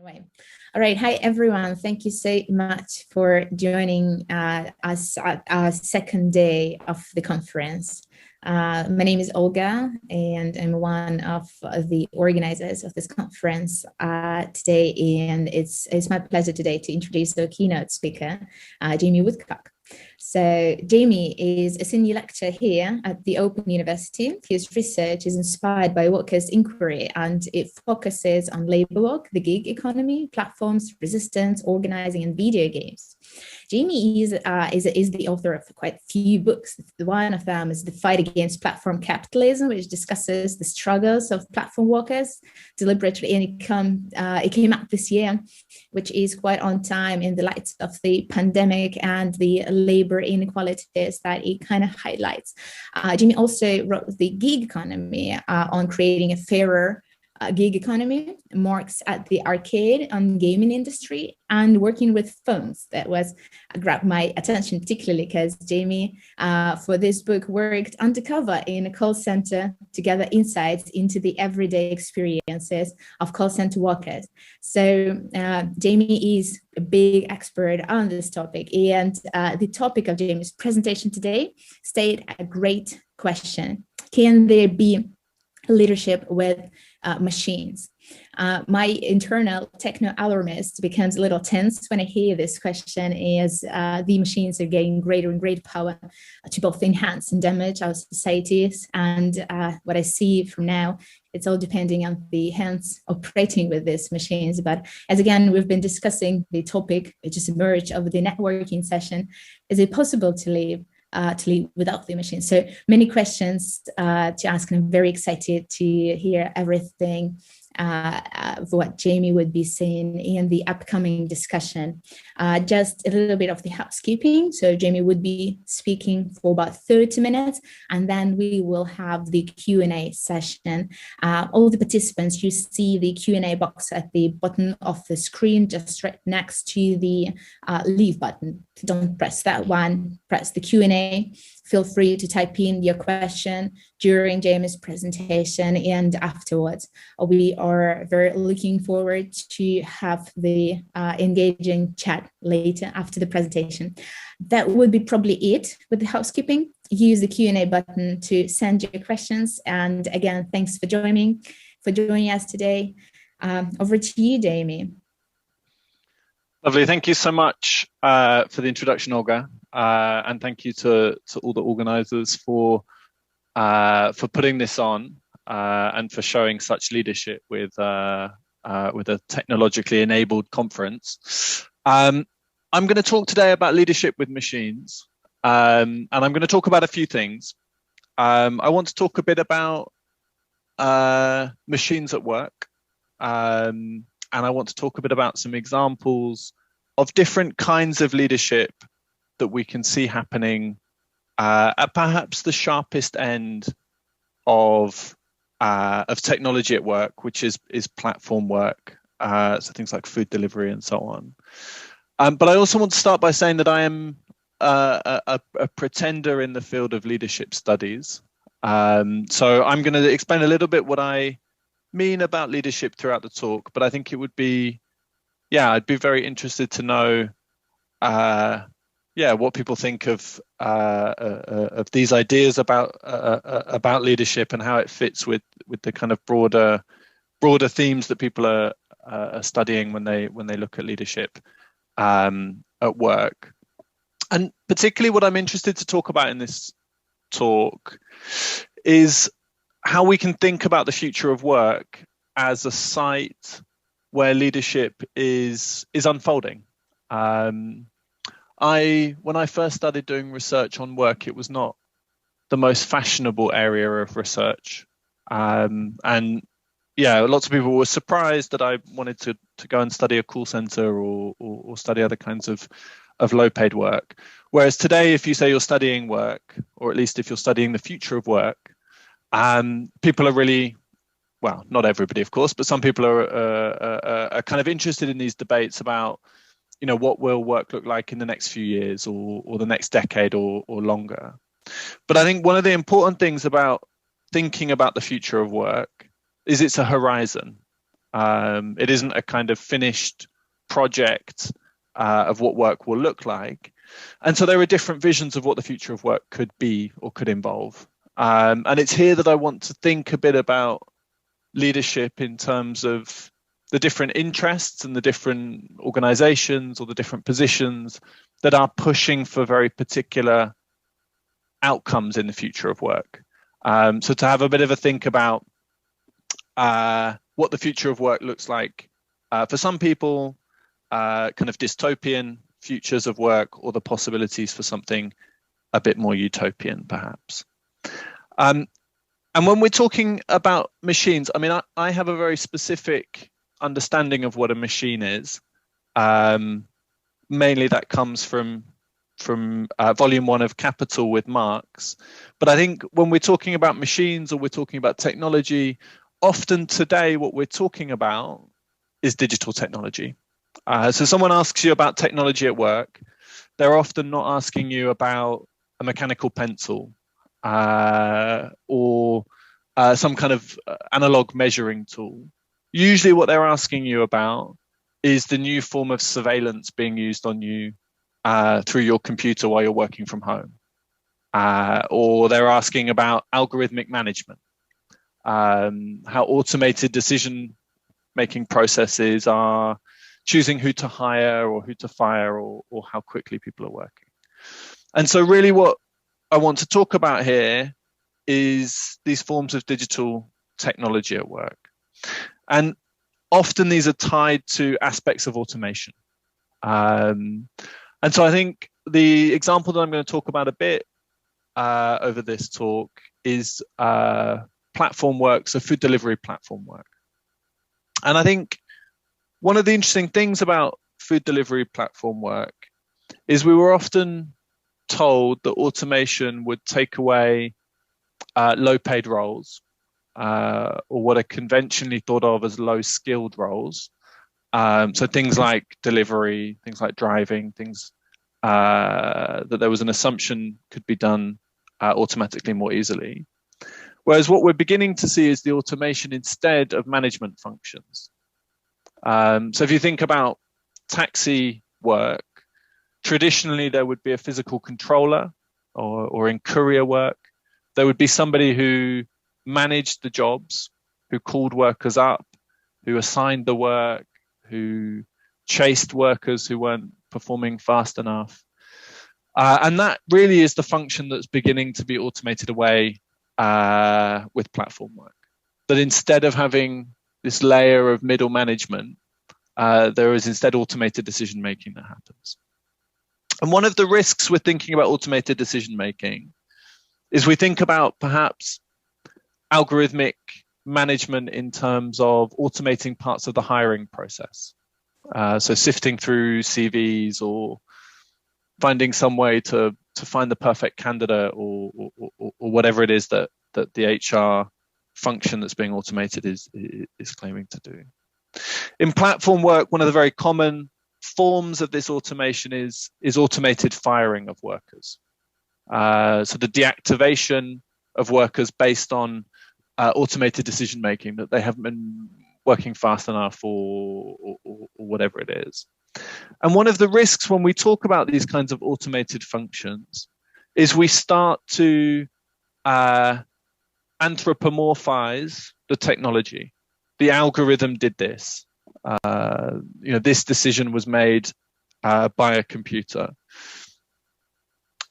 Anyway, all right. Hi, everyone. Thank you so much for joining us at our second day of the conference. My name is Olga, and I'm one of the organizers of this conference today. And it's my pleasure today to introduce the keynote speaker, Jamie Woodcock. So Jamie is a senior lecturer here at the Open University. His research is inspired by Walker's inquiry, and it focuses on labor work, the gig economy, platforms, resistance, organizing, and video games. Jamie is the author of quite a few books. One of them is The Fight Against Platform Capitalism, which discusses the struggles of platform workers deliberately, and it came out this year, which is quite on time in the light of the pandemic and the labor inequalities that it kind of highlights. Jamie also wrote The Gig Economy on creating a fairer gig economy, marks at the arcade and gaming industry, and working with phones. That grabbed my attention particularly because Jamie, for this book, worked undercover in a call center to gather insights into the everyday experiences of call center workers. So Jamie is a big expert on this topic, and the topic of Jamie's presentation today stated a great question: can there be leadership with machines? My internal techno-alarmist becomes a little tense when I hear this question, as the machines are gaining greater and greater power to both enhance and damage our societies. And what I see from now, it's all depending on the hands operating with these machines. But as again, we've been discussing the topic, it just emerged over the networking session. Is it possible to live without the machine? So many questions to ask, and I'm very excited to hear everything what Jamie would be saying in the upcoming discussion. Just a little bit of the housekeeping. So Jamie would be speaking for about 30 minutes, and then we will have the Q&A session. All the participants, you see the Q&A box at the bottom of the screen, just right next to the leave button. Don't press that one, press the Q&A. Feel free to type in your question during Jamie's presentation and afterwards. We are very looking forward to have the engaging chat later after the presentation. That would be probably it with the housekeeping. Use the Q&A button to send your questions. And again, thanks for joining us today. Over to you, Jamie. Lovely. Thank you so much for the introduction, Olga, and thank you to all the organisers for putting this on and for showing such leadership with a technologically enabled conference. I'm going to talk today about leadership with machines, and I'm going to talk about a few things. I want to talk a bit about machines at work. And I want to talk a bit about some examples of different kinds of leadership that we can see happening at perhaps the sharpest end of technology at work, which is platform work, so things like food delivery and so on. But I also want to start by saying that I am a pretender in the field of leadership studies. So I'm going to explain a little bit what I mean about leadership throughout the talk, but I think it would be, I'd be very interested to know, what people think of these ideas about leadership and how it fits with the kind of broader themes that people are studying when they look at leadership at work. And particularly what I'm interested to talk about in this talk is how we can think about the future of work as a site where leadership is unfolding. When I first started doing research on work, it was not the most fashionable area of research. And lots of people were surprised that I wanted to go and study a call center or study other kinds of low-paid work. Whereas today, if you say you're studying work, or at least if you're studying the future of work, people are really, well, not everybody, of course, but some people are kind of interested in these debates about, what will work look like in the next few years or the next decade or longer. But I think one of the important things about thinking about the future of work is it's a horizon. It isn't a kind of finished project of what work will look like. And so there are different visions of what the future of work could be or could involve. And it's here that I want to think a bit about leadership in terms of the different interests and the different organizations or the different positions that are pushing for very particular outcomes in the future of work. So to have a bit of a think about what the future of work looks like for some people, kind of dystopian futures of work, or the possibilities for something a bit more utopian, perhaps. And when we're talking about machines, I mean, I have a very specific understanding of what a machine is. Mainly that comes from volume 1 of Capital with Marx. But I think when we're talking about machines or we're talking about technology, often today what we're talking about is digital technology. So someone asks you about technology at work, they're often not asking you about a mechanical pencil or some kind of analog measuring tool. Usually what they're asking you about is the new form of surveillance being used on you through your computer while you're working from home. Or they're asking about algorithmic management, how automated decision-making processes are choosing who to hire or who to fire, or how quickly people are working. And so really what I want to talk about here is these forms of digital technology at work. And often these are tied to aspects of automation. And so I think the example that I'm going to talk about a bit over this talk is platform work, so food delivery platform work. And I think one of the interesting things about food delivery platform work is we were often told that automation would take away low-paid roles, or what are conventionally thought of as low-skilled roles. So things like delivery, things like driving, things that there was an assumption could be done automatically more easily. Whereas what we're beginning to see is the automation instead of management functions. So if you think about taxi work, traditionally there would be a physical controller, or in courier work, there would be somebody who managed the jobs, who called workers up, who assigned the work, who chased workers who weren't performing fast enough. And that really is the function that's beginning to be automated away with platform work. That instead of having this layer of middle management, there is instead automated decision making that happens. And one of the risks with thinking about automated decision making is we think about perhaps algorithmic management in terms of automating parts of the hiring process. So sifting through CVs or finding some way to find the perfect candidate, or whatever it is that the HR function that's being automated is claiming to do. In platform work, one of the very common forms of this automation is automated firing of workers. So the deactivation of workers based on automated decision making, that they haven't been working fast enough or whatever it is. And one of the risks when we talk about these kinds of automated functions is we start to anthropomorphize the technology. The algorithm did this. This decision was made by a computer.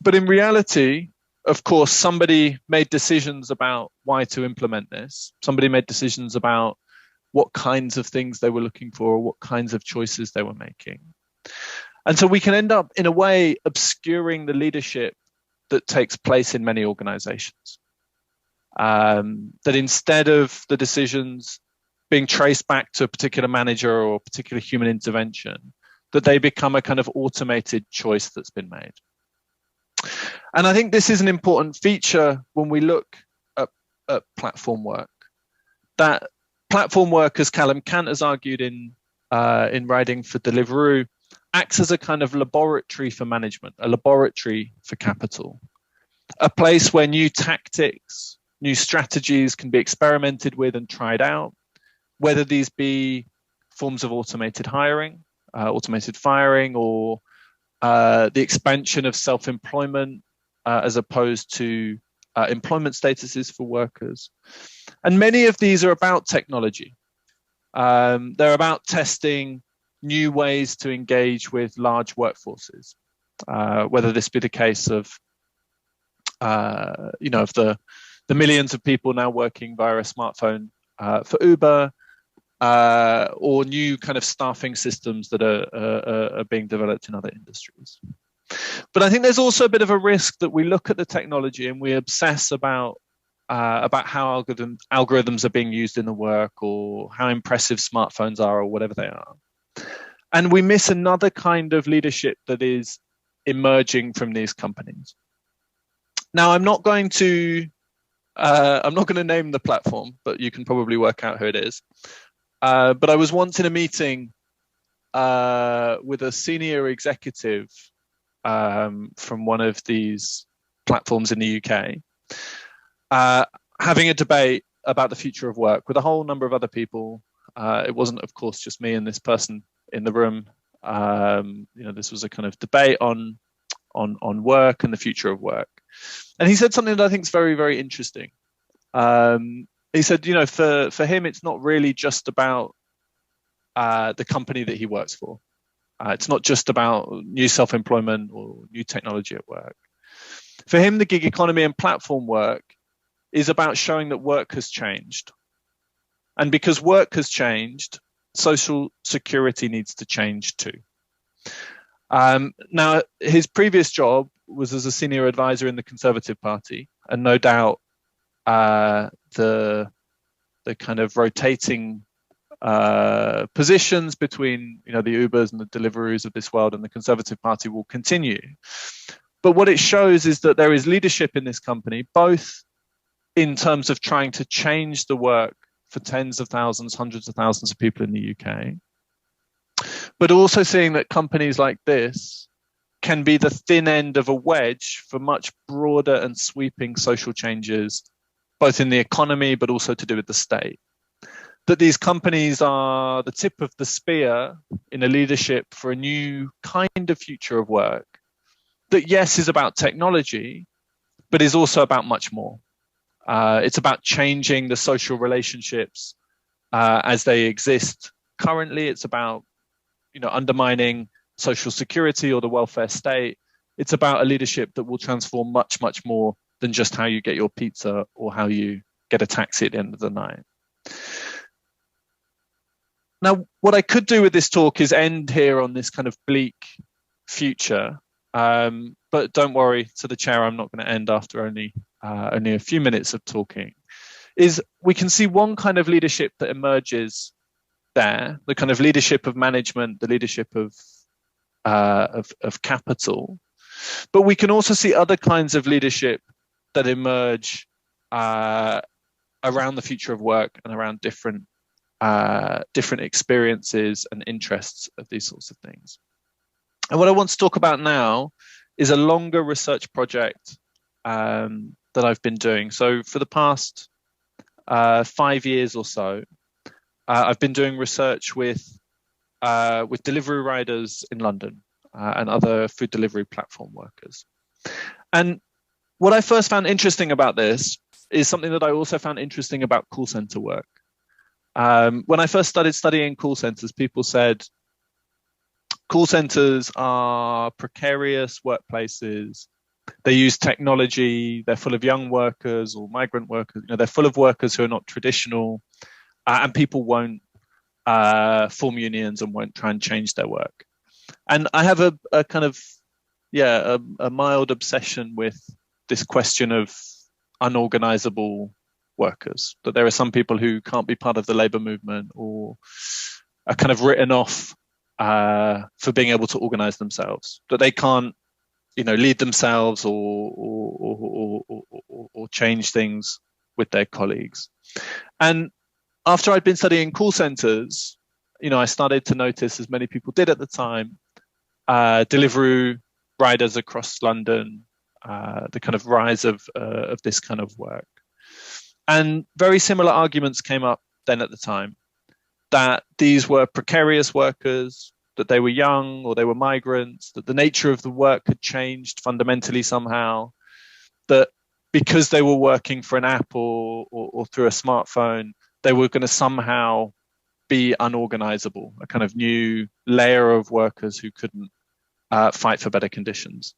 But in reality, of course, somebody made decisions about why to implement this. Somebody made decisions about what kinds of things they were looking for, or what kinds of choices they were making. And so we can end up, in a way, obscuring the leadership that takes place in many organizations. That instead of the decisions being traced back to a particular manager or a particular human intervention, that they become a kind of automated choice that's been made. And I think this is an important feature when we look at platform work. That platform work, as Callum Kant has argued in writing for Deliveroo, acts as a kind of laboratory for management, a laboratory for capital, a place where new tactics, new strategies can be experimented with and tried out, whether these be forms of automated hiring, automated firing, or the expansion of self-employment as opposed to employment statuses for workers. And many of these are about technology. They're about testing new ways to engage with large workforces, whether this be the case of, of the millions of people now working via a smartphone for Uber, or new kind of staffing systems that are being developed in other industries. But I think there's also a bit of a risk that we look at the technology and we obsess about how algorithms are being used in the work, or how impressive smartphones are, or whatever they are. And we miss another kind of leadership that is emerging from these companies. Now, I'm not going to name the platform, but you can probably work out who it is. But I was once in a meeting with a senior executive from one of these platforms in the UK, having a debate about the future of work with a whole number of other people. It wasn't, of course, just me and this person in the room. This was a kind of debate on work and the future of work. And he said something that I think is very, very interesting. He said, for him, it's not really just about the company that he works for. It's not just about new self-employment or new technology at work. For him, the gig economy and platform work is about showing that work has changed. And because work has changed, social security needs to change too. Now, his previous job was as a senior advisor in the Conservative Party, and no doubt the kind of rotating positions between the Ubers and the Deliveroo's of this world and the Conservative Party will continue. But what it shows is that there is leadership in this company, both in terms of trying to change the work for tens of thousands, hundreds of thousands of people in the UK, but also seeing that companies like this can be the thin end of a wedge for much broader and sweeping social changes, both in the economy, but also to do with the state. That these companies are the tip of the spear in a leadership for a new kind of future of work that, yes, is about technology, but is also about much more. It's about changing the social relationships as they exist currently. It's about undermining social security or the welfare state. It's about a leadership that will transform much, much more than just how you get your pizza or how you get a taxi at the end of the night. Now, what I could do with this talk is end here on this kind of bleak future. But don't worry, to the chair, I'm not going to end after only a few minutes of talking. Is we can see one kind of leadership that emerges there, the kind of leadership of management, the leadership of capital. But we can also see other kinds of leadership that emerge around the future of work and around different experiences and interests of these sorts of things. And what I want to talk about now is a longer research project that I've been doing. So for the past 5 years or so, I've been doing research with delivery riders in London and other food delivery platform workers. And what I first found interesting about this is something that I also found interesting about call center work. When I first started studying call centers, people said call centers are precarious workplaces. They use technology. They're full of young workers or migrant workers. They're full of workers who are not traditional, and people won't form unions and won't try and change their work. And I have a kind of a mild obsession with this question of unorganizable workers, that there are some people who can't be part of the labor movement or are kind of written off for being able to organize themselves, that they can't lead themselves or change things with their colleagues. And after I'd been studying call centers, I started to notice, as many people did at the time, delivery riders across London, the kind of rise of this kind of work. And very similar arguments came up then at the time. that these were precarious workers, that they were young or they were migrants, that the nature of the work had changed fundamentally somehow, that because they were working for an app or through a smartphone, they were going to somehow be unorganizable, a kind of new layer of workers who couldn't fight for better conditions.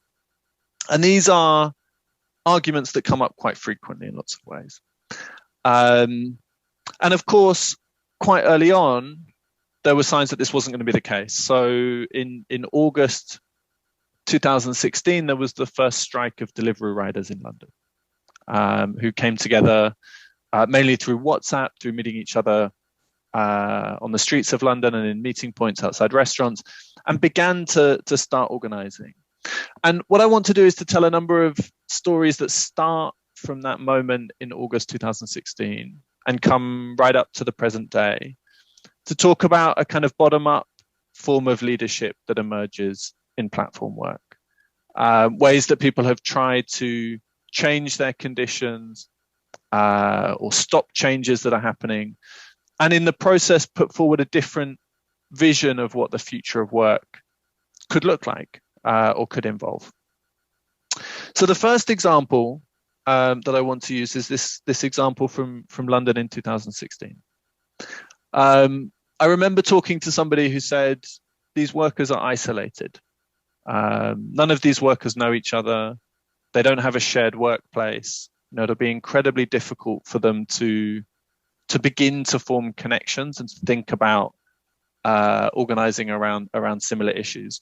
And these are arguments that come up quite frequently in lots of ways. And of course, quite early on, there were signs that this wasn't going to be the case. So in August 2016, there was the first strike of delivery riders in London, who came together mainly through WhatsApp, through meeting each other on the streets of London and in meeting points outside restaurants, and began to start organizing. And what I want to do is to tell a number of stories that start from that moment in August 2016 and come right up to the present day, to talk about a kind of bottom-up form of leadership that emerges in platform work, ways that people have tried to change their conditions or stop changes that are happening, and in the process put forward a different vision of what the future of work could look like or could involve. So the first example that I want to use is this example from London in 2016. I remember talking to somebody who said these workers are isolated. None of these workers know each other. They don't have a shared workplace. You know, it'll be incredibly difficult for them to begin to form connections and to think about organizing around similar issues.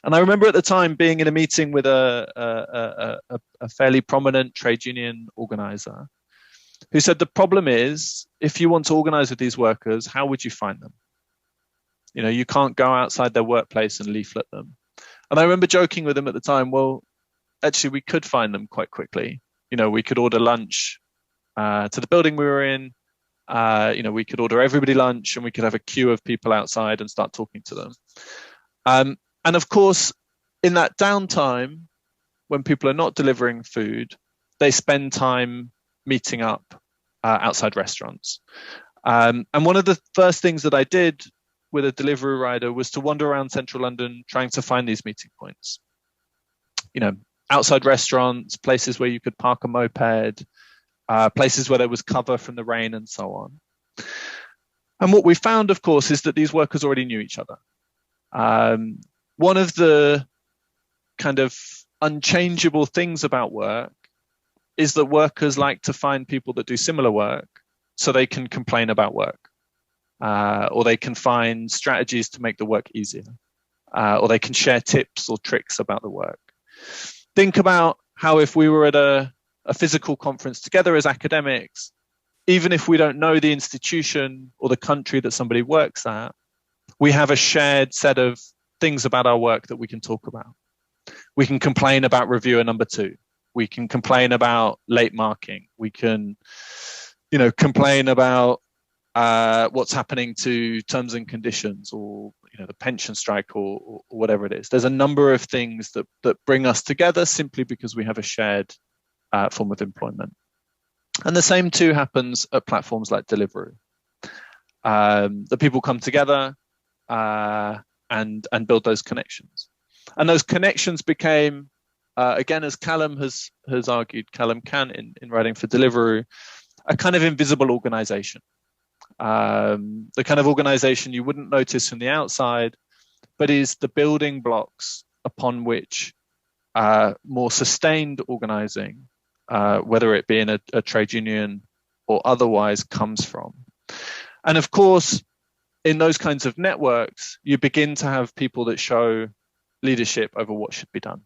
And I remember at the time being in a meeting with a fairly prominent trade union organizer who said the problem is, if you want to organize with these workers, how would you find them? You know, you can't go outside their workplace and leaflet them. And I remember joking with him at the time, well, actually we could find them quite quickly. You know, we could order lunch to the building we were in. You know, we could order everybody lunch and we could have a queue of people outside and start talking to them. And of course, in that downtime, when people are not delivering food, they spend time meeting up outside restaurants. And one of the first things that I did with a delivery rider was to wander around central London trying to find these meeting points. You know, outside restaurants, places where you could park a moped, places where there was cover from the rain and so on. And what we found, of course, is that these workers already knew each other. One of the kind of unchangeable things about work is that workers like to find people that do similar work so they can complain about work, or they can find strategies to make the work easier, or they can share tips or tricks about the work. Think about how if we were at a physical conference together as academics, even if we don't know the institution or the country that somebody works at, we have a shared set of things about our work that we can talk about. We can complain about reviewer number 2. We can complain about late marking. We can, you know, complain about what's happening to terms and conditions, or you know, the pension strike, or whatever it is. There's a number of things that bring us together simply because we have a shared form of employment. And the same too happens at platforms like Deliveroo. The people come together and build those connections. And those connections became, again, as Callum has argued, Callum Kant in writing for Deliveroo, a kind of invisible organization. The kind of organization you wouldn't notice from the outside, but is the building blocks upon which more sustained organizing, whether it be in a trade union or otherwise, comes from. And of course, in those kinds of networks, you begin to have people that show leadership over what should be done.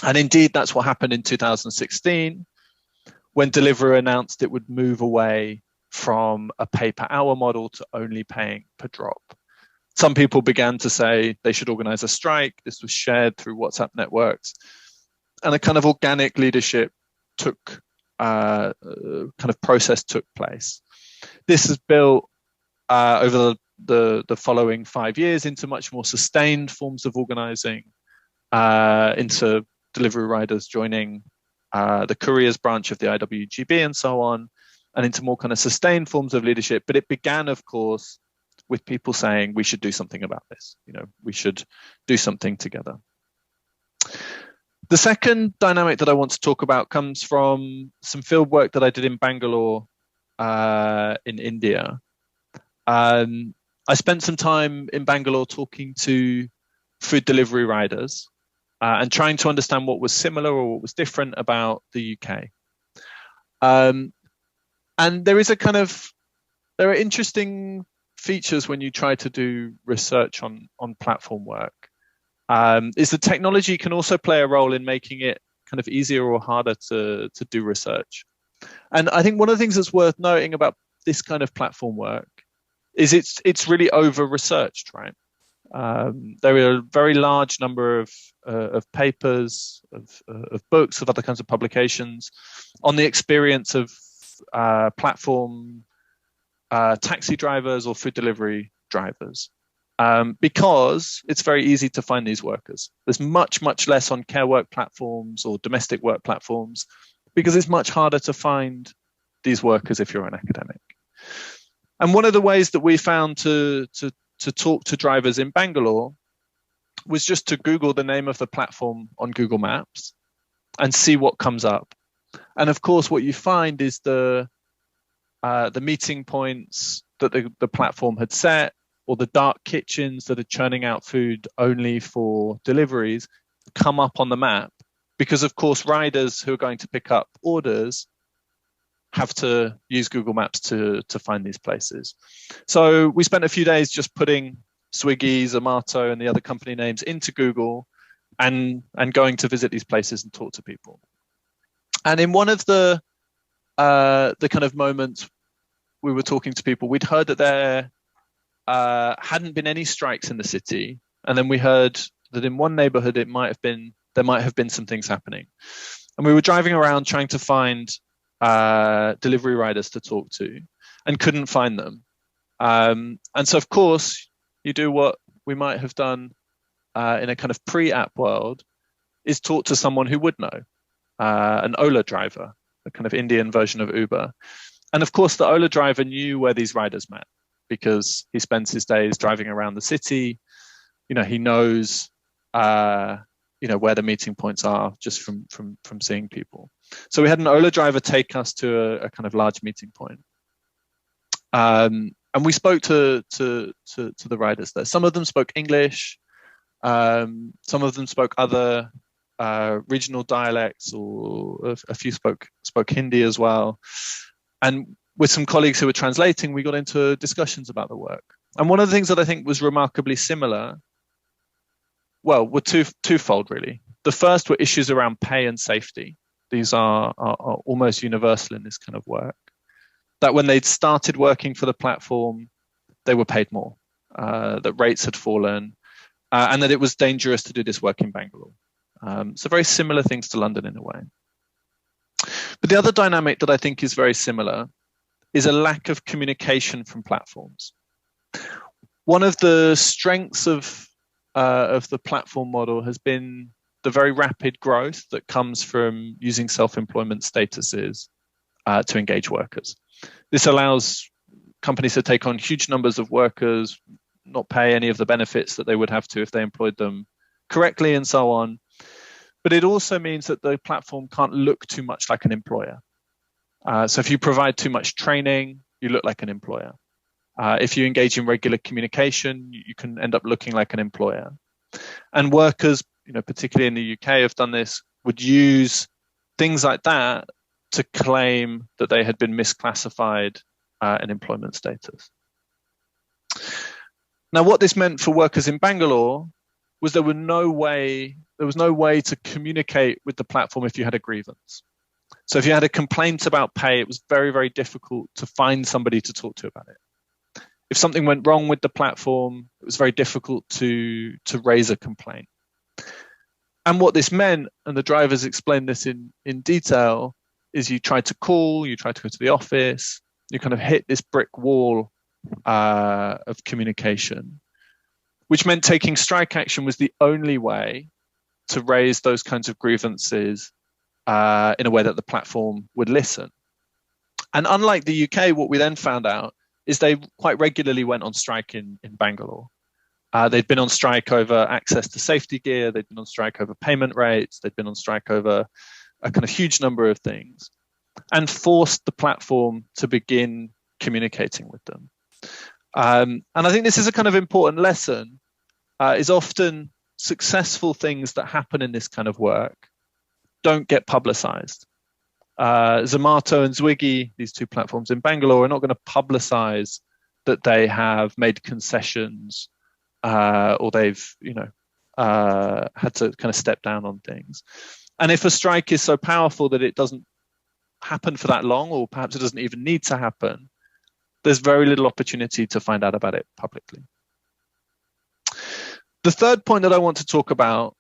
And indeed, that's what happened in 2016, when Deliveroo announced it would move away from a pay-per-hour model to only paying per drop. Some people began to say they should organize a strike. This was shared through WhatsApp networks. And a kind of organic leadership kind of process took place. This has built over the following 5 years into much more sustained forms of organizing, into delivery riders joining the couriers branch of the IWGB and so on, and into more kind of sustained forms of leadership. But it began, of course, with people saying we should do something about this. We should do something together. The second dynamic that I want to talk about comes from some field work that I did in Bangalore, in India. I spent some time in Bangalore talking to food delivery riders and trying to understand what was similar or what was different about the UK. And there are interesting features when you try to do research on platform work. Is the technology can also play a role in making it kind of easier or harder to do research. And I think one of the things that's worth noting about this kind of platform work is it's really over-researched, right? There are a very large number of papers, of books, of other kinds of publications on the experience of platform taxi drivers or food delivery drivers. Because it's very easy to find these workers. There's much, much less on care work platforms or domestic work platforms because it's much harder to find these workers if you're an academic. And one of the ways that we found to talk to drivers in Bangalore was just to Google the name of the platform on Google Maps and see what comes up. And of course, what you find is the meeting points that the platform had set, or the dark kitchens that are churning out food only for deliveries, come up on the map because, of course, riders who are going to pick up orders have to use Google Maps to find these places. So we spent a few days just putting Swiggy, Zomato, and the other company names into Google and going to visit these places and talk to people. And in one of the kind of moments we were talking to people, we'd heard that there hadn't been any strikes in the city, and then we heard that in one neighborhood there might have been some things happening. And we were driving around trying to find delivery riders to talk to and couldn't find them. And so, of course, you do what we might have done in a kind of pre-app world, is talk to someone who would know, an Ola driver, a kind of Indian version of Uber. And of course, the Ola driver knew where these riders met, because he spends his days driving around the city. He knows, where the meeting points are just from seeing people. So we had an Ola driver take us to a kind of large meeting point. And we spoke to the riders there. Some of them spoke English. Some of them spoke other regional dialects, or a few spoke Hindi as well. And with some colleagues who were translating, we got into discussions about the work. And one of the things that I think was remarkably similar, were twofold, really. The first were issues around pay and safety. These are almost universal in this kind of work. That when they'd started working for the platform, they were paid more, that rates had fallen, and that it was dangerous to do this work in Bangalore. So very similar things to London in a way. But the other dynamic that I think is very similar is a lack of communication from platforms. One of the strengths of the platform model has been the very rapid growth that comes from using self-employment statuses to engage workers. This allows companies to take on huge numbers of workers, not pay any of the benefits that they would have to if they employed them correctly, and so on. But it also means that the platform can't look too much like an employer. So if you provide too much training, you look like an employer. If you engage in regular communication, you can end up looking like an employer. And workers, particularly in the UK, have done this, would use things like that to claim that they had been misclassified in employment status. Now, what this meant for workers in Bangalore was there was no way to communicate with the platform if you had a grievance. So if you had a complaint about pay, it was very, very difficult to find somebody to talk to about it. If something went wrong with the platform, it was very difficult to raise a complaint. And what this meant, and the drivers explained this in detail, is you try to call, you try to go to the office, you kind of hit this brick wall of communication, which meant taking strike action was the only way to raise those kinds of grievances in a way that the platform would listen. And unlike the UK, what we then found out is they quite regularly went on strike in Bangalore. They'd been on strike over access to safety gear. They'd been on strike over payment rates. They'd been on strike over a kind of huge number of things, and forced the platform to begin communicating with them. And I think this is a kind of important lesson, is often successful things that happen in this kind of work don't get publicized. Zomato and Swiggy, these two platforms in Bangalore, are not going to publicize that they have made concessions or they've, had to kind of step down on things. And if a strike is so powerful that it doesn't happen for that long, or perhaps it doesn't even need to happen, there's very little opportunity to find out about it publicly. The third point that I want to talk about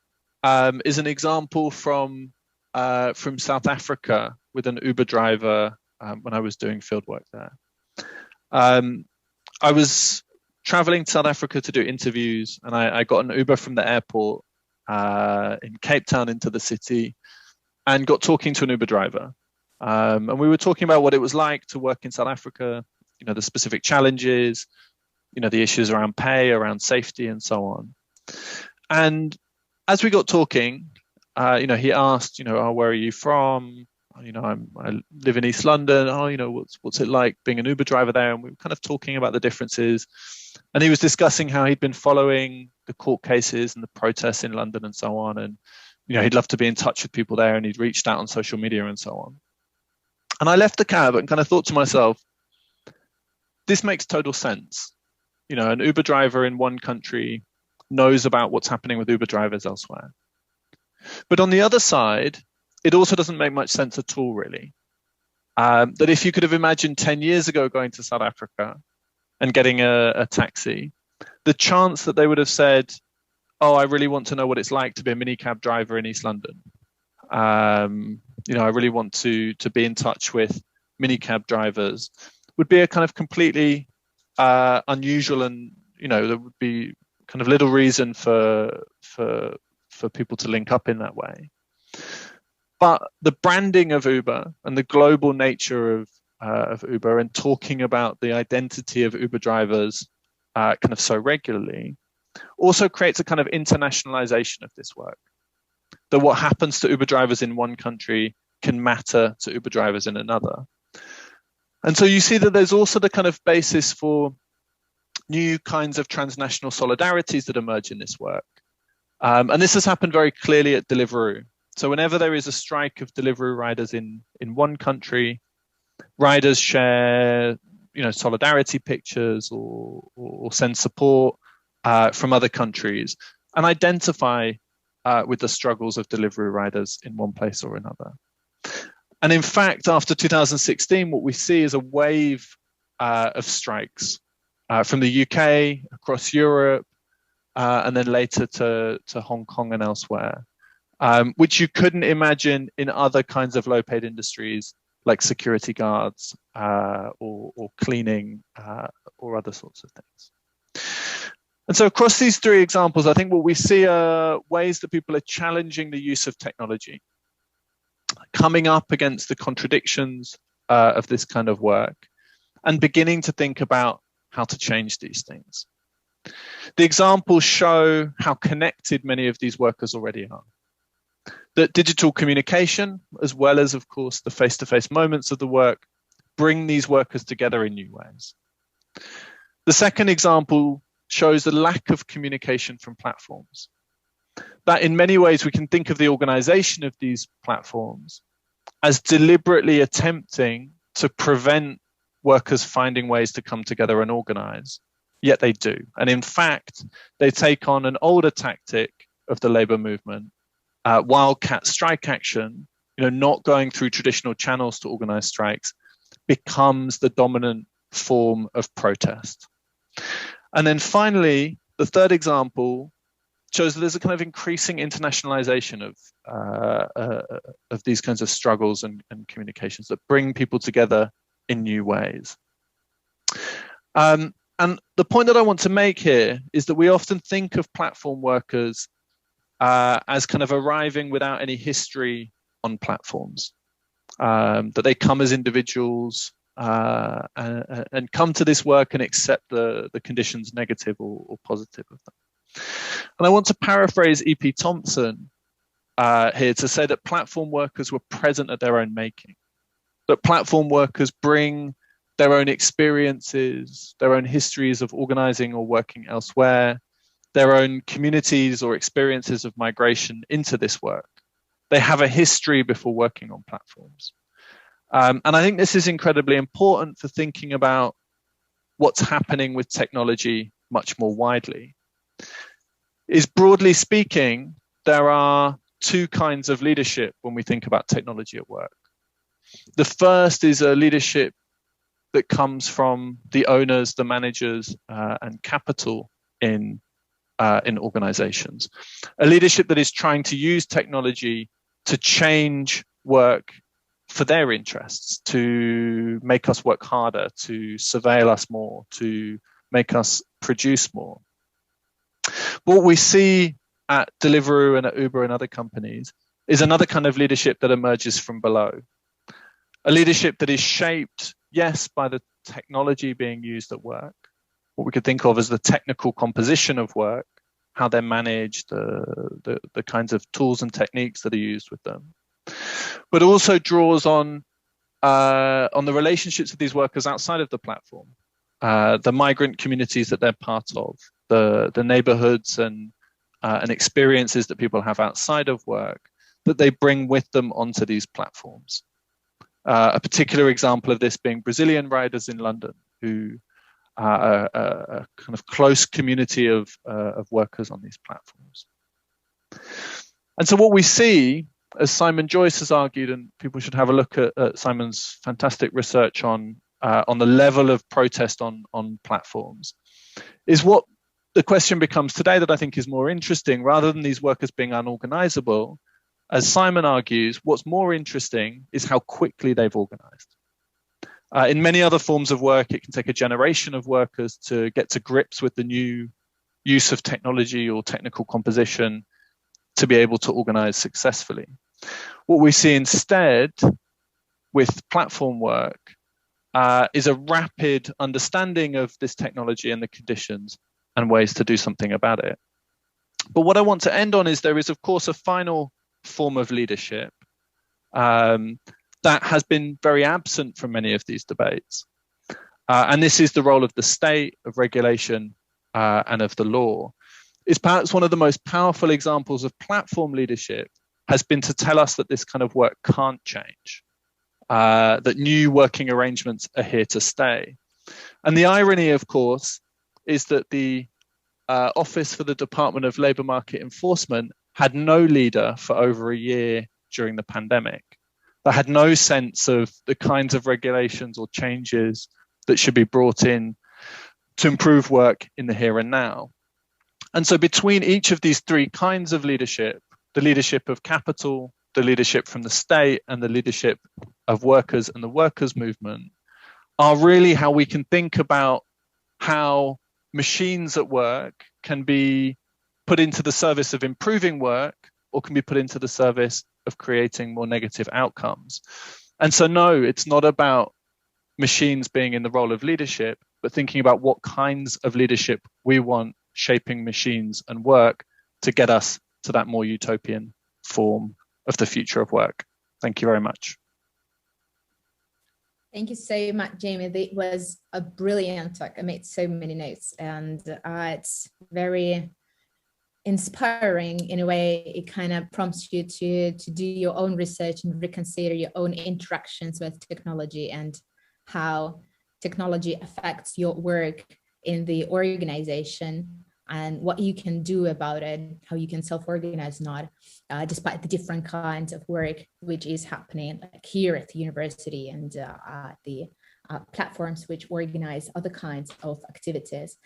is an example from South Africa with an Uber driver when I was doing field work there. I was traveling to South Africa to do interviews, and I got an Uber from the airport in Cape Town into the city, and got talking to an Uber driver. And we were talking about what it was like to work in South Africa, the specific challenges, the issues around pay, around safety, and so on. And as we got talking, he asked, oh, where are you from? I live in East London. Oh, what's it like being an Uber driver there? And we were kind of talking about the differences. And he was discussing how he'd been following the court cases and the protests in London and so on. And, he'd love to be in touch with people there, and he'd reached out on social media and so on. And I left the cab and kind of thought to myself, this makes total sense. An Uber driver in one country knows about what's happening with Uber drivers elsewhere. But on the other side, it also doesn't make much sense at all, really. That if you could have imagined 10 years ago going to South Africa and getting a taxi, the chance that they would have said, oh, I really want to know what it's like to be a minicab driver in East London. I really want to be in touch with minicab drivers, would be a kind of completely unusual, and there would be kind of little reason for people to link up in that way. But the branding of Uber and the global nature of Uber, and talking about the identity of Uber drivers kind of so regularly, also creates a kind of internationalization of this work. That what happens to Uber drivers in one country can matter to Uber drivers in another. And so you see that there's also the kind of basis for new kinds of transnational solidarities that emerge in this work. And this has happened very clearly at Deliveroo. So whenever there is a strike of Deliveroo riders in one country, riders share, solidarity pictures or send support from other countries, and identify with the struggles of Deliveroo riders in one place or another. And in fact, after 2016, what we see is a wave of strikes from the UK, across Europe, and then later to Hong Kong and elsewhere, which you couldn't imagine in other kinds of low-paid industries like security guards or cleaning or other sorts of things. And so across these three examples, I think what we see are ways that people are challenging the use of technology, coming up against the contradictions of this kind of work, and beginning to think about how to change these things. The examples show how connected many of these workers already are. That digital communication, as well as, of course, the face-to-face moments of the work, bring these workers together in new ways. The second example shows the lack of communication from platforms. That in many ways we can think of the organization of these platforms as deliberately attempting to prevent workers finding ways to come together and organize, yet they do. And in fact, they take on an older tactic of the labor movement, wildcat strike action, not going through traditional channels to organize strikes, becomes the dominant form of protest. And then finally, the third example shows that there's a kind of increasing internationalization of these kinds of struggles and communications that bring people together in new ways. And the point that I want to make here is that we often think of platform workers as kind of arriving without any history on platforms, that they come as individuals, and come to this work and accept the conditions, negative or positive of them. And I want to paraphrase E.P. Thompson here to say that platform workers were present at their own making, that platform workers bring their own experiences, their own histories of organizing or working elsewhere, their own communities or experiences of migration into this work. They have a history before working on platforms. And I think this is incredibly important for thinking about what's happening with technology much more widely. Is broadly speaking, there are two kinds of leadership when we think about technology at work. The first is a leadership that comes from the owners, the managers, and capital in organizations. A leadership that is trying to use technology to change work for their interests, to make us work harder, to surveil us more, to make us produce more. What we see at Deliveroo and at Uber and other companies is another kind of leadership that emerges from below. A leadership that is shaped, yes, by the technology being used at work, what we could think of as the technical composition of work, how they're managed, the kinds of tools and techniques that are used with them, but also draws on the relationships of these workers outside of the platform, the migrant communities that they're part of, the neighborhoods and experiences that people have outside of work that they bring with them onto these platforms. A particular example of this being Brazilian riders in London, who are a kind of close community of workers on these platforms. And so what we see, as Simon Joyce has argued, and people should have a look at Simon's fantastic research on the level of protest on platforms, is what the question becomes today that I think is more interesting. Rather than these workers being unorganizable, as Simon argues, what's more interesting is how quickly they've organized. In many other forms of work, it can take a generation of workers to get to grips with the new use of technology or technical composition to be able to organize successfully. What we see instead with platform work is a rapid understanding of this technology and the conditions and ways to do something about it. But what I want to end on is there is, of course, a final form of leadership that has been very absent from many of these debates. And this is the role of the state, of regulation, and of the law. Is perhaps one of the most powerful examples of platform leadership has been to tell us that this kind of work can't change, that new working arrangements are here to stay. And the irony, of course, is that the Office for the Department of Labour Market Enforcement had no leader for over a year during the pandemic. They had no sense of the kinds of regulations or changes that should be brought in to improve work in the here and now. And so between each of these three kinds of leadership, the leadership of capital, the leadership from the state, and the leadership of workers and the workers' movement, are really how we can think about how machines at work can be put into the service of improving work or can be put into the service of creating more negative outcomes. And so, no, it's not about machines being in the role of leadership, but thinking about what kinds of leadership we want shaping machines and work to get us to that more utopian form of the future of work. Thank you very much. Thank you so much, Jamie. It was a brilliant talk. I made so many notes, and it's very inspiring in a way. It kind of prompts you to do your own research and reconsider your own interactions with technology and how technology affects your work in the organization and what you can do about it, how you can self-organize, not despite the different kinds of work which is happening like here at the university and the platforms which organize other kinds of activities.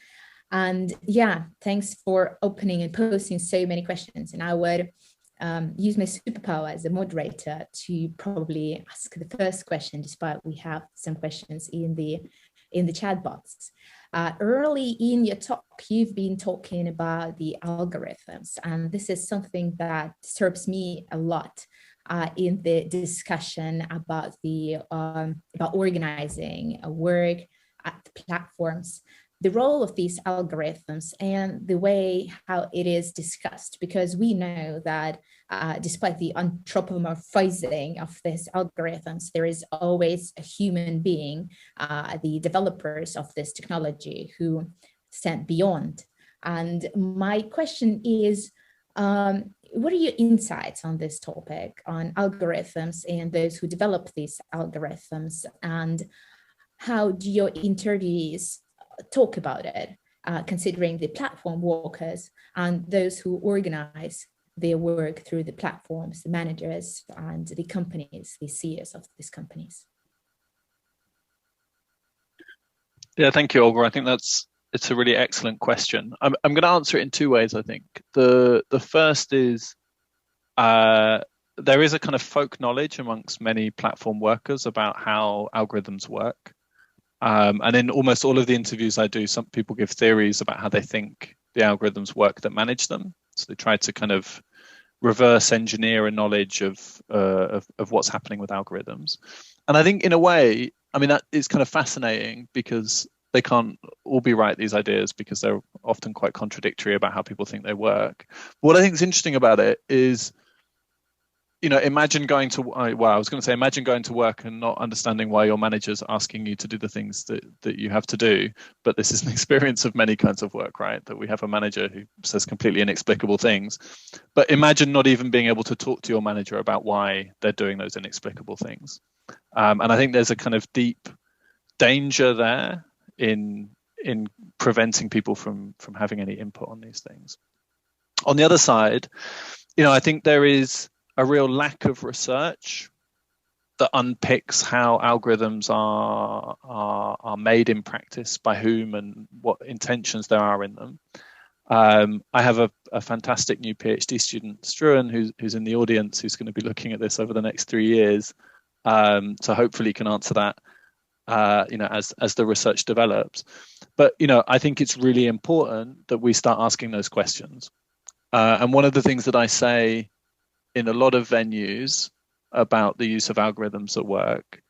And yeah, thanks for opening and posing so many questions. And I would use my superpower as a moderator to probably ask the first question, despite we have some questions in the chat box. Early in your talk, you've been talking about the algorithms, and this is something that disturbs me a lot. in the discussion about about organizing work at the platforms, the role of these algorithms and the way how it is discussed, because we know that despite the anthropomorphizing of these algorithms, there is always a human being, the developers of this technology, who stand beyond. And my question is, what are your insights on this topic, on algorithms and those who develop these algorithms, and how do your interviewees talk about it, considering the platform workers and those who organize their work through the platforms, the managers and the companies, the CEOs of these companies? Yeah, thank you, Olga. I think it's a really excellent question. I'm going to answer it in two ways, I think. The first is there is a kind of folk knowledge amongst many platform workers about how algorithms work. And in almost all of the interviews I do, some people give theories about how they think the algorithms work that manage them. So they try to kind of reverse engineer a knowledge of what's happening with algorithms. And I think in a way, I mean, that is kind of fascinating because they can't all be right, these ideas, because they're often quite contradictory about how people think they work. What I think is interesting about it is, you know, imagine going to work and not understanding why your manager's asking you to do the things that you have to do. But this is an experience of many kinds of work, right? That we have a manager who says completely inexplicable things. But imagine not even being able to talk to your manager about why they're doing those inexplicable things. And I think there's a kind of deep danger there in preventing people from having any input on these things. On the other side, you know, I think there is a real lack of research that unpicks how algorithms are made in practice, by whom and what intentions there are in them. I have a fantastic new PhD student, Struan, who's in the audience, who's going to be looking at this over the next 3 years. So hopefully can answer that, you know, as the research develops. But, you know, I think it's really important that we start asking those questions. And one of the things that I say in a lot of venues about the use of algorithms at work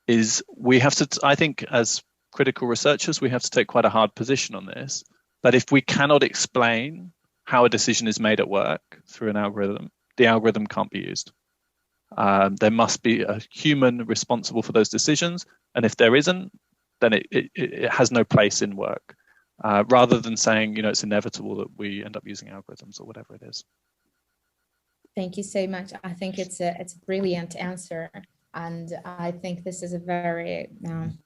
is we have to, I think as critical researchers, we have to take quite a hard position on this, that if we cannot explain how a decision is made at work through an algorithm, the algorithm can't be used. There must be a human responsible for those decisions. And if there isn't, then it has no place in work, rather than saying, you know, it's inevitable that we end up using algorithms or whatever it is. Thank you so much. I think it's a brilliant answer. And I think this is a very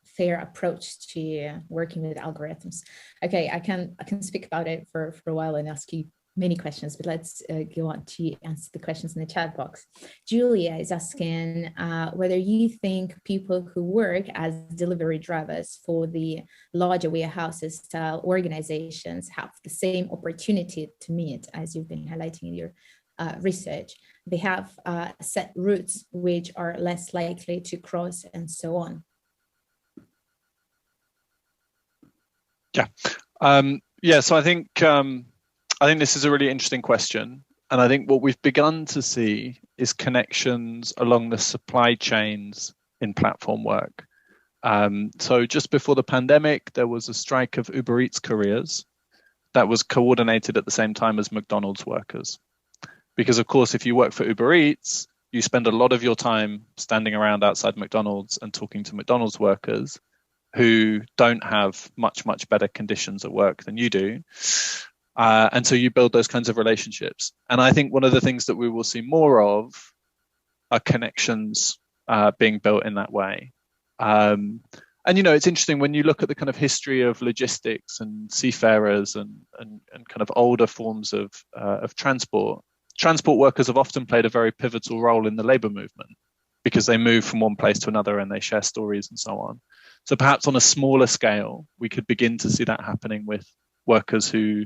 fair approach to working with algorithms. Okay, I can speak about it for a while and ask you many questions, but let's go on to answer the questions in the chat box. Julia is asking whether you think people who work as delivery drivers for the larger warehouses style organizations have the same opportunity to meet, as you've been highlighting in your research. They have set routes which are less likely to cross, and so on. Yeah. So I think this is a really interesting question, and I think what we've begun to see is connections along the supply chains in platform work. So just before the pandemic, there was a strike of Uber Eats couriers that was coordinated at the same time as McDonald's workers. Because of course, if you work for Uber Eats, you spend a lot of your time standing around outside McDonald's and talking to McDonald's workers who don't have much better conditions at work than you do. And so you build those kinds of relationships. And I think one of the things that we will see more of are connections being built in that way. And, you know, it's interesting when you look at the kind of history of logistics and seafarers and kind of older forms of transport. Transport workers have often played a very pivotal role in the labor movement because they move from one place to another and they share stories and so on. So perhaps on a smaller scale, we could begin to see that happening with workers who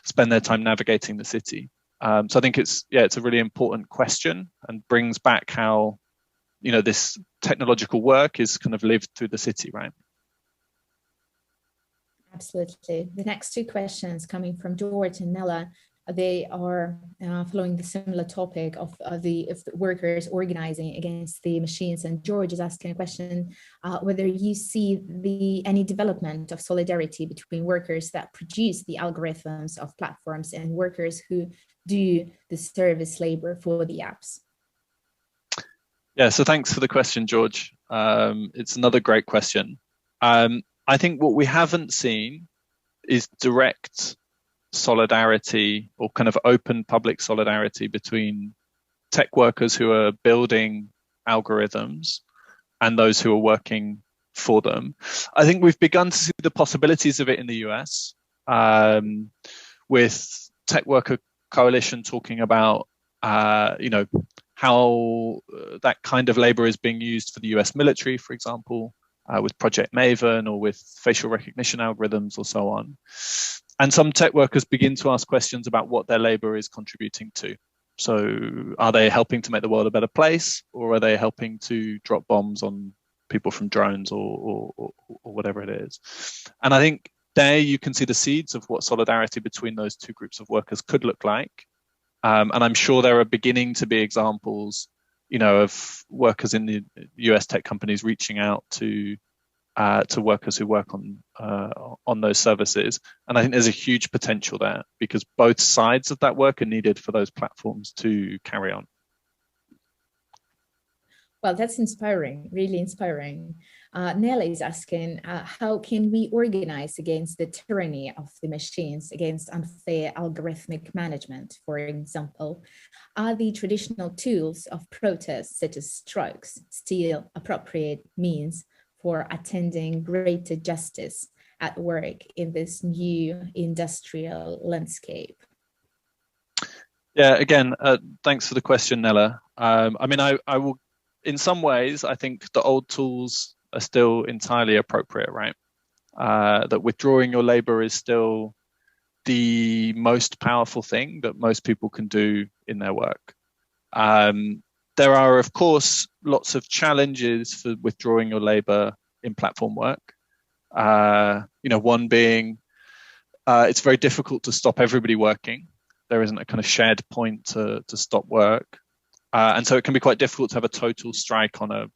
spend their time navigating the city. So I think it's a really important question and brings back how, you know, this technological work is kind of lived through the city, right? Absolutely. The next two questions coming from George and Nella. they are following the similar topic of the workers organizing against the machines. And George is asking a question whether you see any development of solidarity between workers that produce the algorithms of platforms and workers who do the service labor for the apps. Yeah, so thanks for the question, George. It's another great question. I think what we haven't seen is direct solidarity or kind of open public solidarity between tech workers who are building algorithms and those who are working for them. I think we've begun to see the possibilities of it in the US, with Tech Worker Coalition talking about, how that kind of labor is being used for the US military, for example, with Project Maven or with facial recognition algorithms or so on. And some tech workers begin to ask questions about what their labor is contributing to. So are they helping to make the world a better place, or are they helping to drop bombs on people from drones or whatever it is? And I think there you can see the seeds of what solidarity between those two groups of workers could look like. And I'm sure there are beginning to be examples, of workers in the US tech companies reaching out to workers who work on those services. And I think there's a huge potential there because both sides of that work are needed for those platforms to carry on. Well, that's inspiring, really inspiring. Nella is asking, how can we organize against the tyranny of the machines, against unfair algorithmic management, for example? Are the traditional tools of protest, such as strikes, still appropriate means for attending greater justice at work in this new industrial landscape? Yeah, again, thanks for the question, Nella. I will, in some ways, I think the old tools are still entirely appropriate, right? That withdrawing your labor is still the most powerful thing that most people can do in their work. There are, of course, lots of challenges for withdrawing your labor in platform work. One being it's very difficult to stop everybody working. There isn't a kind of shared point to stop work. And so it can be quite difficult to have a total strike on a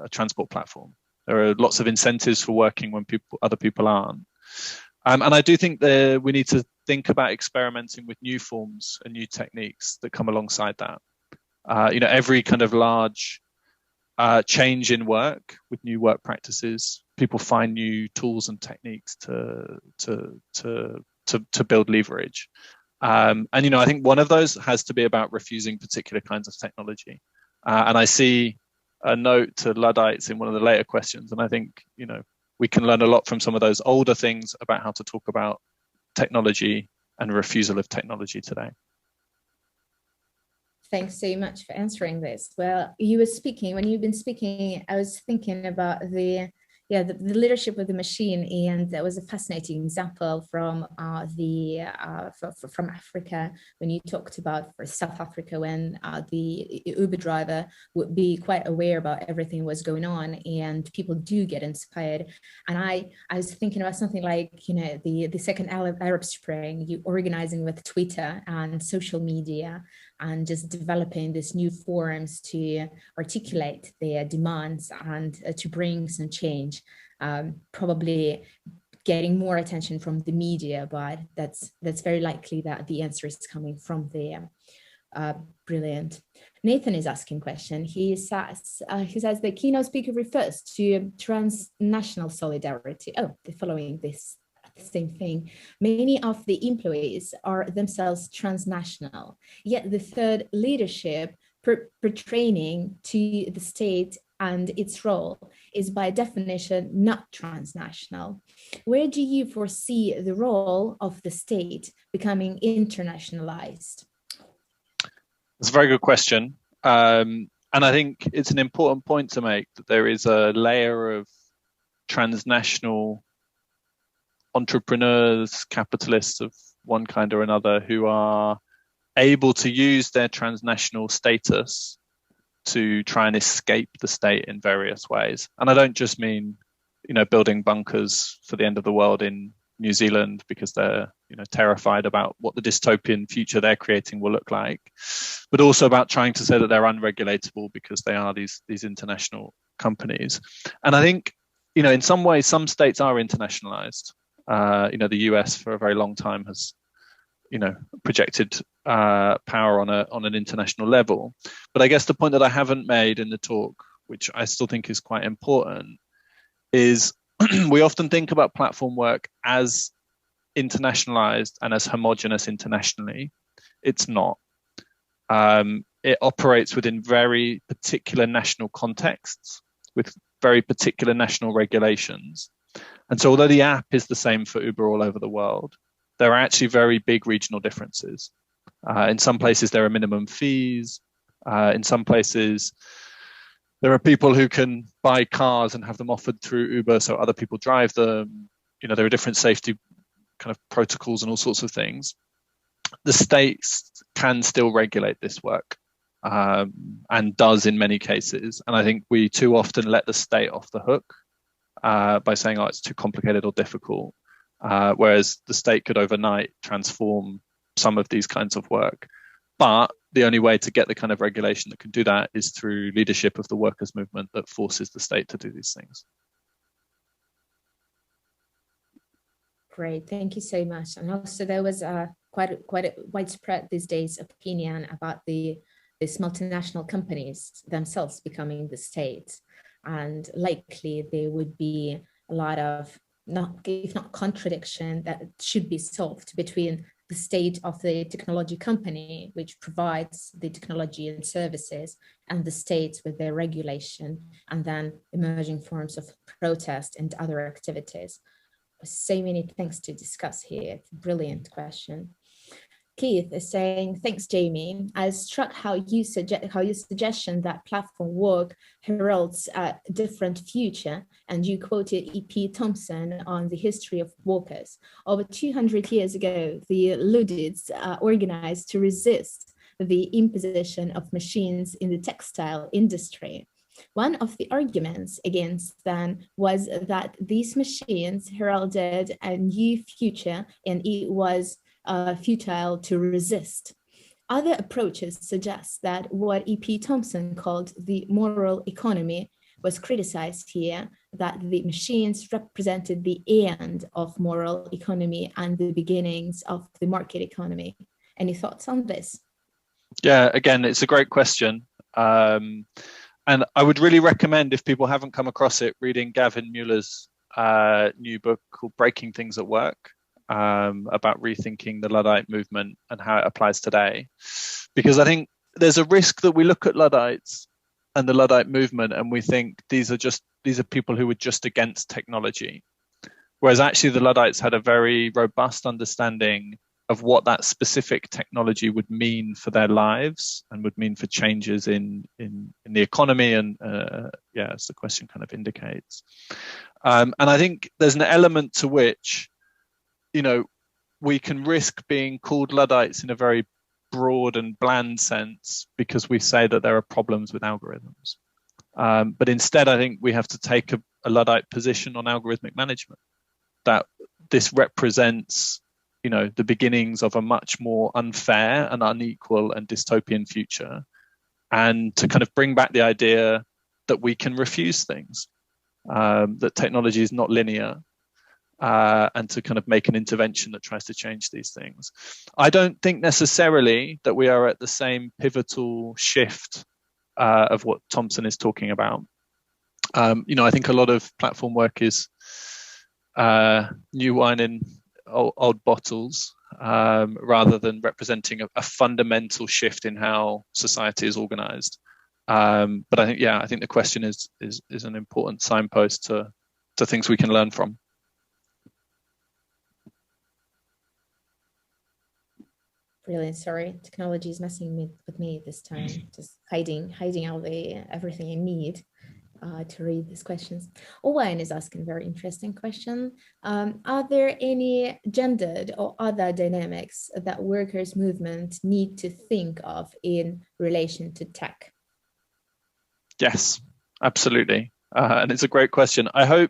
transport platform. There are lots of incentives for working when other people aren't. And I do think that we need to think about experimenting with new forms and new techniques that come alongside that. Every kind of large change in work with new work practices, people find new tools and techniques to build leverage. I think one of those has to be about refusing particular kinds of technology. And I see a note to Luddites in one of the later questions. And I think, we can learn a lot from some of those older things about how to talk about technology and refusal of technology today. Thanks so much for answering this. Well, when you've been speaking, I was thinking about the leadership of the machine, and that was a fascinating example from Africa when you talked about for South Africa when the Uber driver would be quite aware about everything was going on, and people do get inspired. And I was thinking about something like the second Arab Spring, you organizing with Twitter and social media and just developing these new forums to articulate their demands and to bring some change, probably getting more attention from the media, but that's very likely that the answer is coming from there. Brilliant. Nathan is asking a question. He says the keynote speaker refers to transnational solidarity. Oh, they're following this same thing. Many of the employees are themselves transnational, yet the third leadership pertaining to the state and its role is by definition not transnational. Where do you foresee the role of the state becoming internationalized? That's a very good question. And I think it's an important point to make that there is a layer of transnational entrepreneurs, capitalists of one kind or another who are able to use their transnational status to try and escape the state in various ways. And I don't just mean, building bunkers for the end of the world in New Zealand because they're terrified about what the dystopian future they're creating will look like, but also about trying to say that they're unregulatable because they are these international companies. And I think in some ways some states are internationalized. The US for a very long time has projected power on an international level. But I guess the point that I haven't made in the talk, which I still think is quite important, is we often think about platform work as internationalized and as homogeneous internationally. It's not. It operates within very particular national contexts with very particular national regulations. And so although the app is the same for Uber all over the world, there are actually very big regional differences. In some places, there are minimum fees. In some places, there are people who can buy cars and have them offered through Uber so other people drive them. There are different safety kind of protocols and all sorts of things. The states can still regulate this work and does in many cases. And I think we too often let the state off the hook by saying, oh, it's too complicated or difficult. Whereas the state could overnight transform some of these kinds of work. But the only way to get the kind of regulation that can do that is through leadership of the workers' movement that forces the state to do these things. Great, thank you so much. And also there was quite a widespread these days opinion about these multinational companies themselves becoming the state. And likely there would be a lot of, if not contradiction, that should be solved between the state of the technology company, which provides the technology and services, and the states with their regulation, and then emerging forms of protest and other activities. So many things to discuss here. Brilliant question. Keith is saying, thanks, Jamie. I was struck how your suggestion that platform work heralds a different future, and you quoted E.P. Thompson on the history of workers. Over 200 years ago, the Luddites organized to resist the imposition of machines in the textile industry. One of the arguments against them was that these machines heralded a new future, and it was futile to resist. Other approaches suggest that what E.P. Thompson called the moral economy was criticized here, that the machines represented the end of moral economy and the beginnings of the market economy. Any thoughts on this? Yeah, again, it's a great question. And I would really recommend, if people haven't come across it, reading Gavin Mueller's new book called Breaking Things at Work, about rethinking the Luddite movement and how it applies today. Because I think there's a risk that we look at Luddites and the Luddite movement and we think these are people who were just against technology. Whereas actually the Luddites had a very robust understanding of what that specific technology would mean for their lives and would mean for changes in the economy and as the question kind of indicates. And I think there's an element to which, we can risk being called Luddites in a very broad and bland sense because we say that there are problems with algorithms. But instead, I think we have to take a Luddite position on algorithmic management, that this represents the beginnings of a much more unfair and unequal and dystopian future, and to kind of bring back the idea that we can refuse things, that technology is not linear, and to kind of make an intervention that tries to change these things. I don't think necessarily that we are at the same pivotal shift of what Thompson is talking about. I think a lot of platform work is new wine in old bottles, rather than representing a fundamental shift in how society is organized. But I think the question is an important signpost to things we can learn from. Brilliant. Sorry, technology is messing with me this time. Just hiding all everything I need to read these questions. Owen is asking a very interesting question. Are there any gendered or other dynamics that workers' movement need to think of in relation to tech? Yes, absolutely. And it's a great question. I hope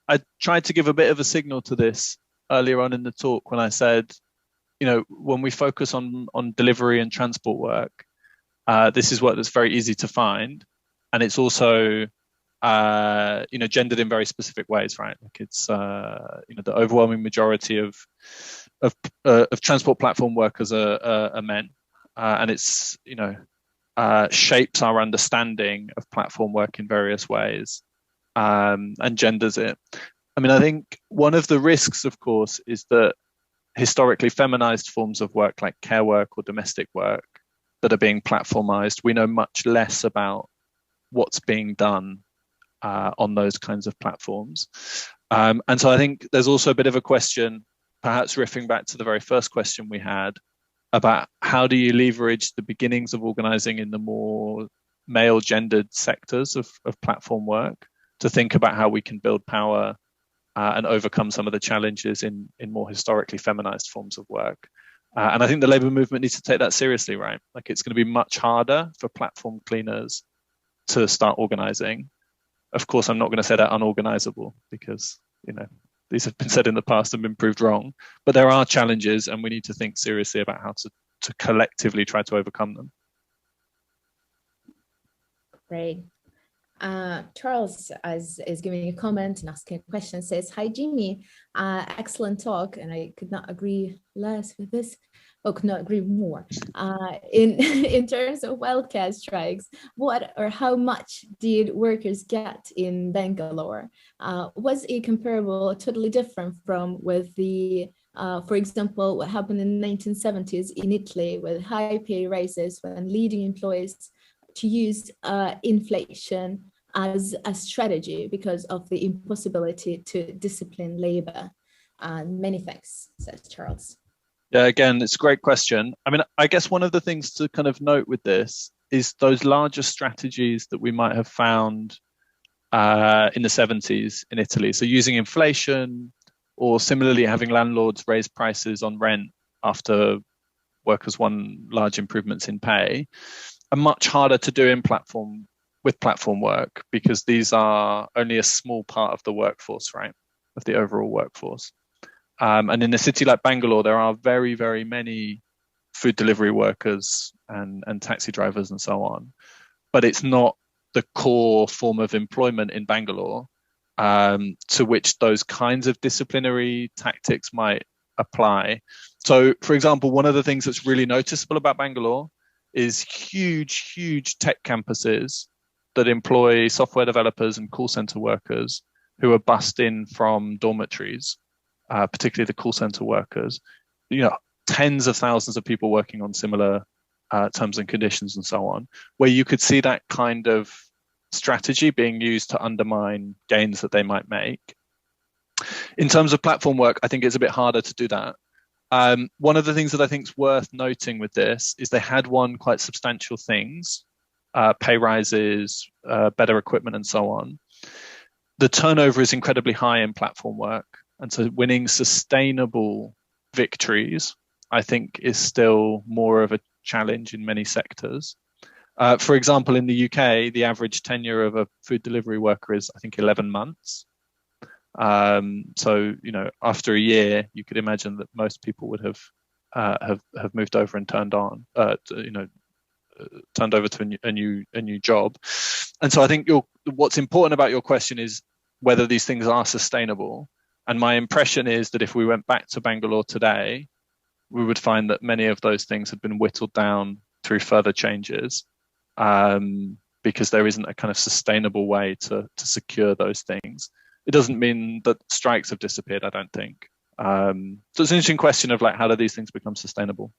I tried to give a bit of a signal to this earlier on in the talk when I said, when we focus on delivery and transport work, this is work that's very easy to find, and it's also gendered in very specific ways, right? Like it's the overwhelming majority of transport platform workers are men, and it's shapes our understanding of platform work in various ways, and genders it. I mean, I think one of the risks, of course, is that historically feminized forms of work like care work or domestic work that are being platformized, we know much less about what's being done on those kinds of platforms. And so I think there's also a bit of a question, perhaps riffing back to the very first question we had, about how do you leverage the beginnings of organizing in the more male gendered sectors of platform work to think about how we can build power and overcome some of the challenges in more historically feminized forms of work. And I think the labor movement needs to take that seriously, right? Like it's going to be much harder for platform cleaners to start organizing. Of course, I'm not going to say they're unorganizable because, these have been said in the past and been proved wrong, but there are challenges and we need to think seriously about how to collectively try to overcome them. Great. Charles is giving a comment and asking a question, says, "Hi, Jamie, excellent talk." And I could not agree less with this, or could not agree more. In terms of wildcat strikes, what or how much did workers get in Bangalore? Was it comparable, totally different from with the, for example, what happened in the 1970s in Italy with high pay raises when leading employees to use inflation as a strategy because of the impossibility to discipline labor? Many thanks, says Charles. Yeah, again, it's a great question. I mean, I guess one of the things to kind of note with this is those larger strategies that we might have found in the 70s in Italy. So using inflation, or similarly having landlords raise prices on rent after workers won large improvements in pay, are much harder to do with platform work because these are only a small part of the workforce, right, of the overall workforce. And in a city like Bangalore, there are very, very many food delivery workers and taxi drivers and so on, but it's not the core form of employment in Bangalore to which those kinds of disciplinary tactics might apply. So, for example, one of the things that's really noticeable about Bangalore is huge tech campuses that employ software developers and call center workers who are bussed in from dormitories, particularly the call center workers. Tens of thousands of people working on similar terms and conditions and so on, where you could see that kind of strategy being used to undermine gains that they might make. In terms of platform work, I think it's a bit harder to do that. One of the things that I think is worth noting with this is they had won quite substantial things, pay rises, better equipment and so on. The turnover is incredibly high in platform work. And so winning sustainable victories, I think, is still more of a challenge in many sectors. For example, in the UK, the average tenure of a food delivery worker is, I think, 11 months. So, after a year, you could imagine that most people would have moved over and turned over to a new job. And so I think what's important about your question is whether these things are sustainable. And my impression is that if we went back to Bangalore today, we would find that many of those things had been whittled down through further changes, because there isn't a kind of sustainable way to secure those things. It doesn't mean that strikes have disappeared, I don't think. So it's an interesting question of how do these things become sustainable?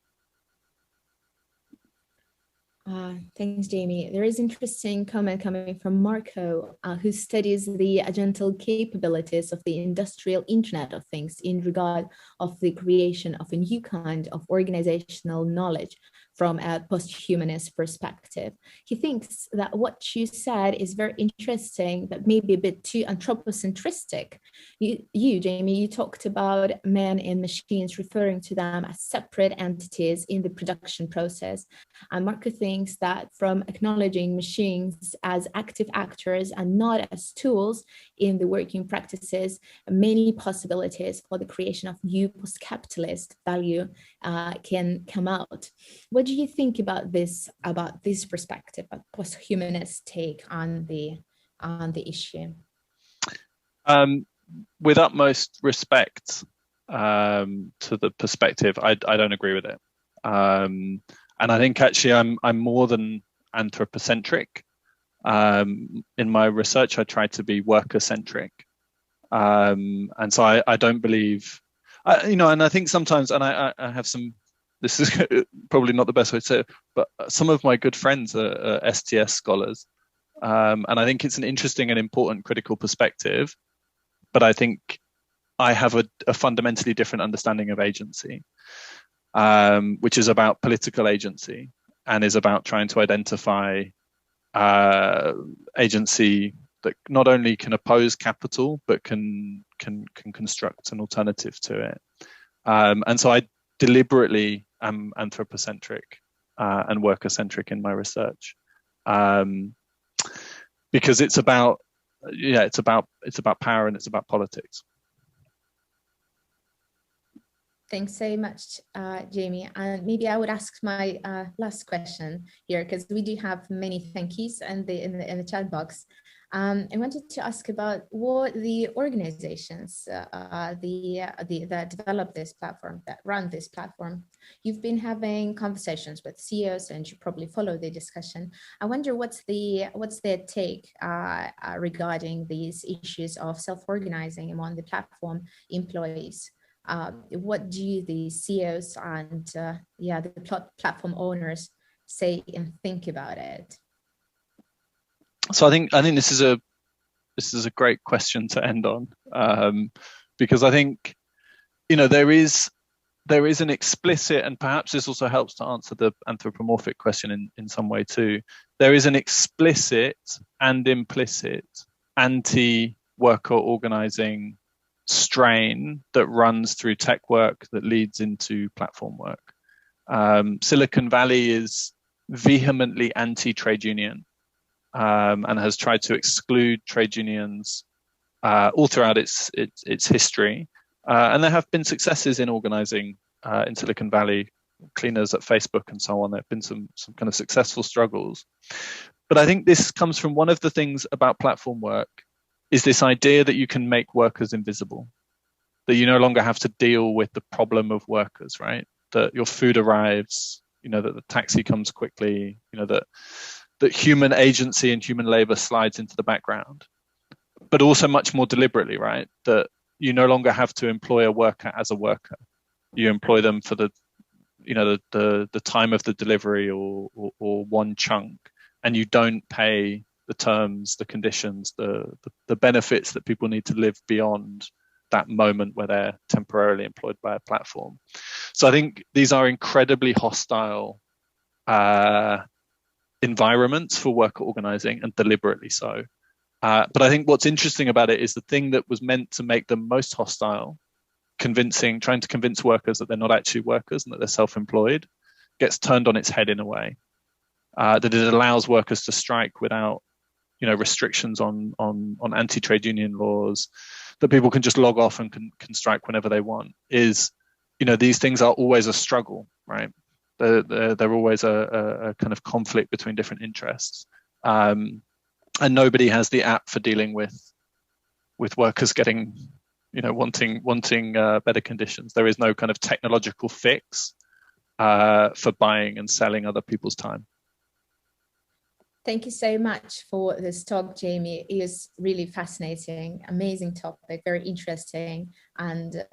Thanks, Jamie. There is interesting comment coming from Marco, who studies the agental capabilities of the industrial Internet of Things in regard of the creation of a new kind of organizational knowledge from a post-humanist perspective. He thinks that what you said is very interesting, but maybe a bit too anthropocentristic. You, Jamie, you talked about men and machines, referring to them as separate entities in the production process. And Marco thinks that from acknowledging machines as active actors and not as tools in the working practices, many possibilities for the creation of new post-capitalist value can come out. What do you think about this perspective, a post-humanist take on the issue? With utmost respect to the perspective, I don't agree with it. And I think actually I'm more than anthropocentric. In my research, I try to be worker-centric. And so I don't believe, and I think sometimes, and I have some, this is probably not the best way to say it, but some of my good friends are STS scholars. And I think it's an interesting and important critical perspective, but I think I have a fundamentally different understanding of agency, which is about political agency and is about trying to identify agency that not only can oppose capital, but can construct an alternative to it. And so I deliberately am anthropocentric and worker-centric in my research, because it's about power and it's about politics. Thanks so much, Jamie. And maybe I would ask my last question here, because we do have many thank yous in the chat box. I wanted to ask about what the organizations that develop this platform, that run this platform. You've been having conversations with CEOs, and you probably follow the discussion. I wonder what's their take regarding these issues of self-organizing among the platform employees. What do the CEOs and the platform owners say and think about it? So I think this is a great question to end on, because I think there is an explicit, and perhaps this also helps to answer the anthropomorphic question in some way too. There is an explicit and implicit anti-worker organizing strain that runs through tech work that leads into platform work. Silicon Valley is vehemently anti-trade union, and has tried to exclude trade unions all throughout its history. And there have been successes in organizing in Silicon Valley, cleaners at Facebook and so on. There have been some kind of successful struggles. But I think this comes from one of the things about platform work is this idea that you can make workers invisible, that you no longer have to deal with the problem of workers, right? That your food arrives, that the taxi comes quickly, that human agency and human labor slides into the background, but also much more deliberately, right? That you no longer have to employ a worker as a worker. You employ them for the time of the delivery or one chunk, and you don't pay the terms, the conditions, the benefits that people need to live beyond that moment where they're temporarily employed by a platform. So I think these are incredibly hostile environments for worker organizing, and deliberately so. But I think what's interesting about it is the thing that was meant to make them most hostile, trying to convince workers that they're not actually workers and that they're self-employed, gets turned on its head in a way. That it allows workers to strike without restrictions on anti-trade union laws, that people can just log off and can strike whenever they want. These things are always a struggle, right? They're always a kind of conflict between different interests, and nobody has the app for dealing with workers getting wanting better conditions. There is no kind of technological fix for buying and selling other people's time. Thank you so much for this talk, Jamie. It was really fascinating, amazing topic, very interesting. And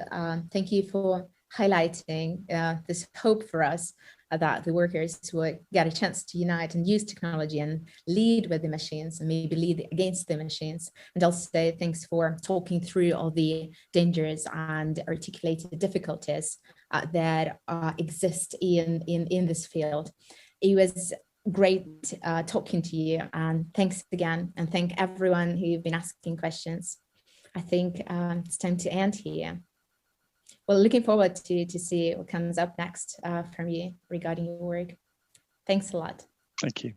thank you for highlighting this hope for us that the workers will get a chance to unite and use technology and lead with the machines and maybe lead against the machines. And also thanks for talking through all the dangers and articulated difficulties that exist in this field. It was great talking to you, and thanks again, and thank everyone who've been asking questions. I think it's time to end here. Well, looking forward to see what comes up next from you regarding your work. Thanks a lot. Thank you.